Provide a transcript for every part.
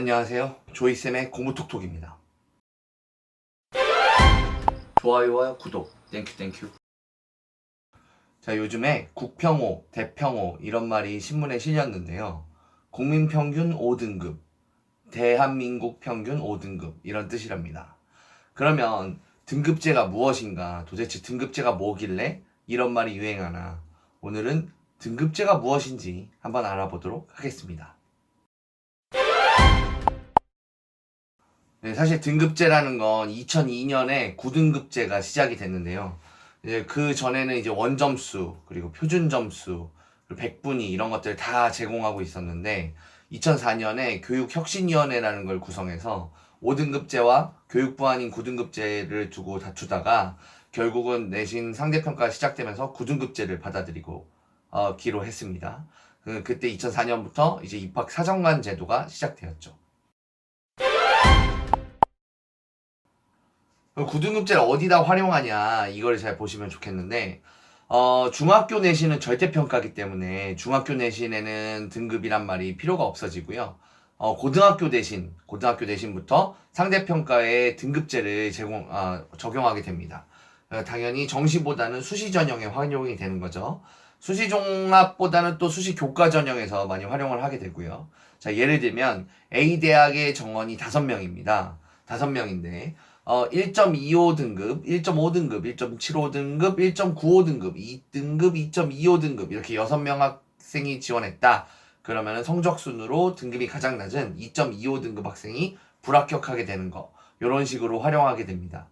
안녕하세요. 조이쌤의 공부톡톡입니다. 좋아요와 구독 땡큐. 자, 요즘에 국평호, 대평호 이런 말이 신문에 실렸는데요. 국민평균 5등급, 대한민국 평균 5등급 이런 뜻이랍니다. 그러면 등급제가 무엇인가, 도대체 등급제가 뭐길래 이런 말이 유행하나, 오늘은 등급제가 무엇인지 한번 알아보도록 하겠습니다. 네, 사실 등급제라는 건 2002년에 9등급제가 시작이 됐는데요. 이제 그 전에는 이제 원점수, 그리고 표준점수, 그리고 백분위 이런 것들 다 제공하고 있었는데 2004년에 교육혁신위원회라는 걸 구성해서 5등급제와 교육부 아닌 9등급제를 두고 다투다가 결국은 내신 상대평가가 시작되면서 9등급제를 받아들이고 기로 했습니다. 그때 2004년부터 이제 입학 사정관 제도가 시작되었죠. 9등급제를 어디다 활용하냐 이걸 잘 보시면 좋겠는데 중학교 내신은 절대평가기 때문에 중학교 내신에는 등급이란 말이 필요가 없어지고요. 고등학교 내신부터 상대평가에 등급제를 적용하게 됩니다. 당연히 정시보다는 수시 전형에 활용이 되는 거죠. 수시 종합보다는 또 수시 교과 전형에서 많이 활용을 하게 되고요. 자, 예를 들면 A 대학의 정원이 5명입니다. 5명인데 1.25등급, 1.5등급, 1.75등급, 1.95등급, 2등급, 2.25등급 이렇게 6명 학생이 지원했다. 그러면 성적 순으로 등급이 가장 낮은 2.25등급 학생이 불합격하게 되는 거. 이런 식으로 활용하게 됩니다.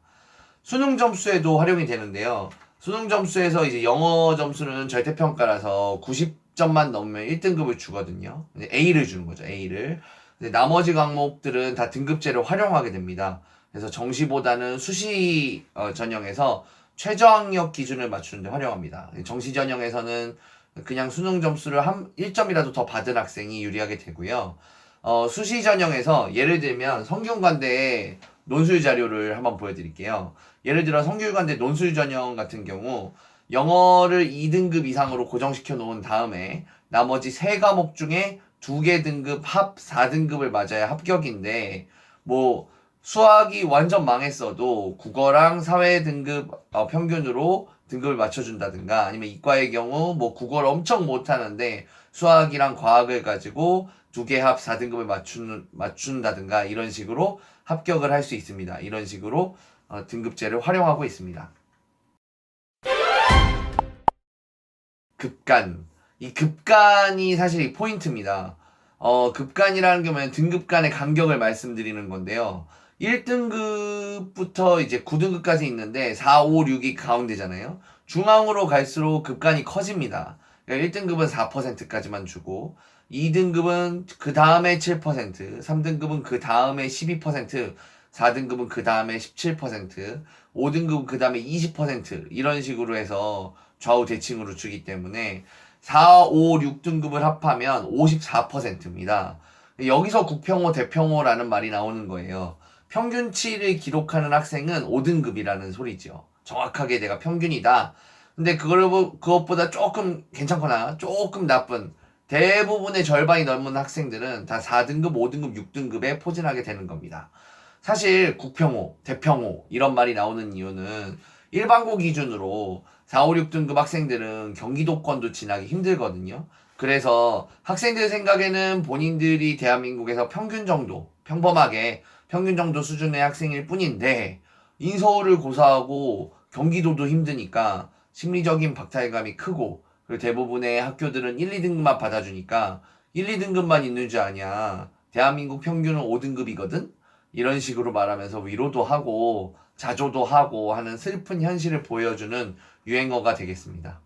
수능 점수에도 활용이 되는데요. 수능 점수에서 이제 영어 점수는 절대평가라서 90점만 넘으면 1등급을 주거든요. A를 주는 거죠. A를. 나머지 과목들은 다 등급제를 활용하게 됩니다. 그래서 정시보다는 수시 전형에서 최저학력 기준을 맞추는 데 활용합니다. 정시 전형에서는 그냥 수능 점수를 1점이라도 더 받은 학생이 유리하게 되고요. 수시 전형에서 예를 들면 성균관대의 논술 자료를 한번 보여드릴게요. 예를 들어 성균관대 논술 전형 같은 경우 영어를 2등급 이상으로 고정시켜 놓은 다음에 나머지 3과목 중에 2개 등급 합 4등급을 맞아야 합격인데 뭐 수학이 완전 망했어도 국어랑 사회 등급 평균으로 등급을 맞춰준다든가 아니면 이과의 경우 뭐 국어를 엄청 못하는데 수학이랑 과학을 가지고 2개 합 4등급을 맞춘다든가 이런 식으로 합격을 할 수 있습니다. 이런 식으로 등급제를 활용하고 있습니다. 급간. 이 급간이 사실 포인트입니다. 급간이라는 게 뭐냐면 등급 간의 간격을 말씀드리는 건데요. 1등급부터 이제 9등급까지 있는데 4, 5, 6이 가운데잖아요. 중앙으로 갈수록 급간이 커집니다. 그러니까 1등급은 4%까지만 주고 2등급은 그 다음에 7%, 3등급은 그 다음에 12%, 4등급은 그 다음에 17%, 5등급은 그 다음에 20% 이런 식으로 해서 좌우 대칭으로 주기 때문에 4, 5, 6등급을 합하면 54%입니다. 여기서 국평호, 대평호라는 말이 나오는 거예요. 평균치를 기록하는 학생은 5등급이라는 소리죠. 정확하게 내가 평균이다. 근데 그것보다 조금 괜찮거나 조금 나쁜 대부분의 절반이 넘는 학생들은 다 4등급, 5등급, 6등급에 포진하게 되는 겁니다. 사실 국평호, 대평호 이런 말이 나오는 이유는 일반고 기준으로 4, 5, 6등급 학생들은 경기도권도 지나기 힘들거든요. 그래서 학생들 생각에는 본인들이 대한민국에서 평균 정도, 평범하게 평균 정도 수준의 학생일 뿐인데 인서울을 고사하고 경기도도 힘드니까 심리적인 박탈감이 크고 그리고 대부분의 학교들은 1, 2등급만 받아주니까 1, 2등급만 있는 줄 아냐. 대한민국 평균은 5등급이거든? 이런 식으로 말하면서 위로도 하고 자조도 하고 하는 슬픈 현실을 보여주는 유행어가 되겠습니다.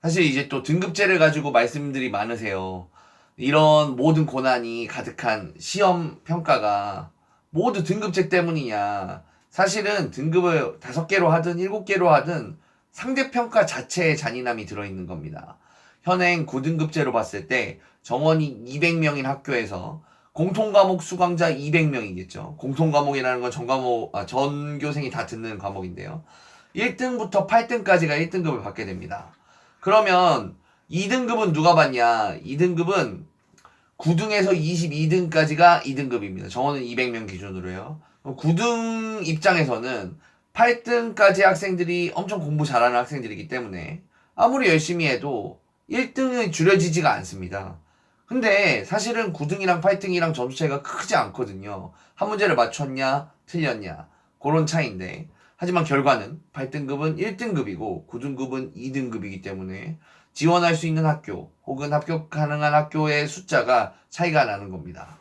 사실 이제 또 등급제를 가지고 말씀들이 많으세요. 이런 모든 고난이 가득한 시험 평가가 모두 등급제 때문이냐. 사실은 등급을 5개로 하든 7개로 하든 상대평가 자체에 잔인함이 들어있는 겁니다. 현행 9등급제로 봤을 때 정원이 200명인 학교에서 공통과목 수강자 200명이겠죠. 공통과목이라는 건 전교생이 다 듣는 과목인데요. 1등부터 8등까지가 1등급을 받게 됩니다. 그러면 2등급은 누가 받냐? 2등급은 9등에서 22등까지가 2등급입니다. 정원은 200명 기준으로요. 9등 입장에서는 8등까지 학생들이 엄청 공부 잘하는 학생들이기 때문에 아무리 열심히 해도 1등은 줄여지지가 않습니다. 근데 사실은 9등이랑 8등이랑 점수 차이가 크지 않거든요. 한 문제를 맞췄냐, 틀렸냐, 그런 차이인데. 하지만 결과는 8등급은 1등급이고 9등급은 2등급이기 때문에 지원할 수 있는 학교 혹은 합격 가능한 학교의 숫자가 차이가 나는 겁니다.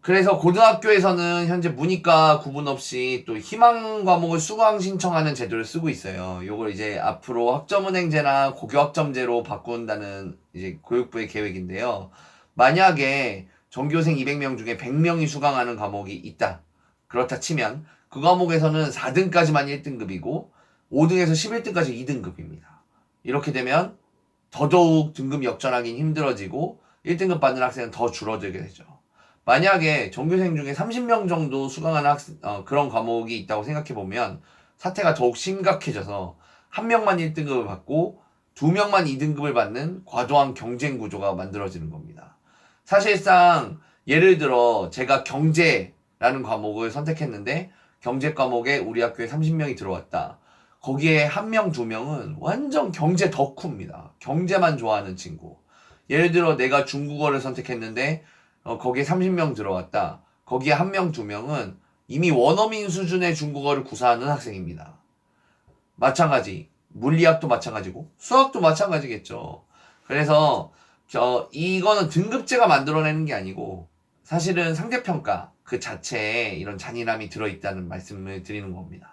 그래서 고등학교에서는 현재 문이과 구분 없이 또 희망 과목을 수강 신청하는 제도를 쓰고 있어요. 요걸 이제 앞으로 학점은행제나 고교학점제로 바꾼다는 이제 교육부의 계획인데요. 만약에 전교생 200명 중에 100명이 수강하는 과목이 있다. 그렇다 치면 그 과목에서는 4등까지만 1등급이고 5등에서 11등까지 2등급입니다. 이렇게 되면 더더욱 등급 역전하기 힘들어지고 1등급 받는 학생은 더 줄어들게 되죠. 만약에 전교생 중에 30명 정도 수강하는 그런 과목이 있다고 생각해보면 사태가 더욱 심각해져서 한 명만 1등급을 받고 2명만 2등급을 받는 과도한 경쟁 구조가 만들어지는 겁니다. 사실상 예를 들어 제가 경제라는 과목을 선택했는데 경제 과목에 우리 학교에 30명이 들어왔다. 거기에 1명, 2명은 완전 경제 덕후입니다. 경제만 좋아하는 친구. 예를 들어 내가 중국어를 선택했는데 거기에 30명 들어왔다. 거기에 1명, 2명은 이미 원어민 수준의 중국어를 구사하는 학생입니다. 마찬가지. 물리학도 마찬가지고 수학도 마찬가지겠죠. 그래서 이거는 등급제가 만들어내는 게 아니고 사실은 상대평가 그 자체에 이런 잔인함이 들어있다는 말씀을 드리는 겁니다.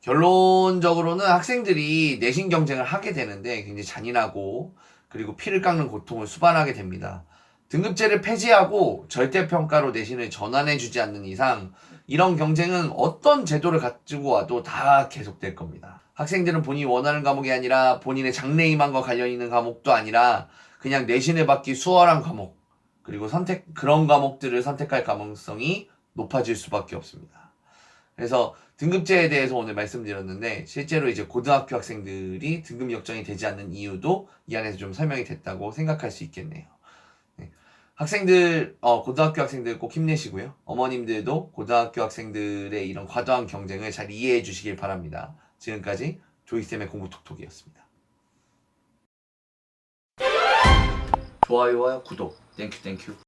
결론적으로는 학생들이 내신 경쟁을 하게 되는데 굉장히 잔인하고 그리고 피를 깎는 고통을 수반하게 됩니다. 등급제를 폐지하고 절대평가로 내신을 전환해주지 않는 이상 이런 경쟁은 어떤 제도를 가지고 와도 다 계속될 겁니다. 학생들은 본인이 원하는 과목이 아니라 본인의 장래희망과 관련 있는 과목도 아니라 그냥 내신을 받기 수월한 과목 그리고 그런 과목들을 선택할 가능성이 높아질 수밖에 없습니다. 그래서 등급제에 대해서 오늘 말씀드렸는데 실제로 이제 고등학교 학생들이 등급 역전이 되지 않는 이유도 이 안에서 좀 설명이 됐다고 생각할 수 있겠네요. 네. 학생들, 고등학교 학생들 꼭 힘내시고요. 어머님들도 고등학교 학생들의 이런 과도한 경쟁을 잘 이해해 주시길 바랍니다. 지금까지 조이쌤의 공부톡톡이었습니다. 좋아요와 구독, 땡큐.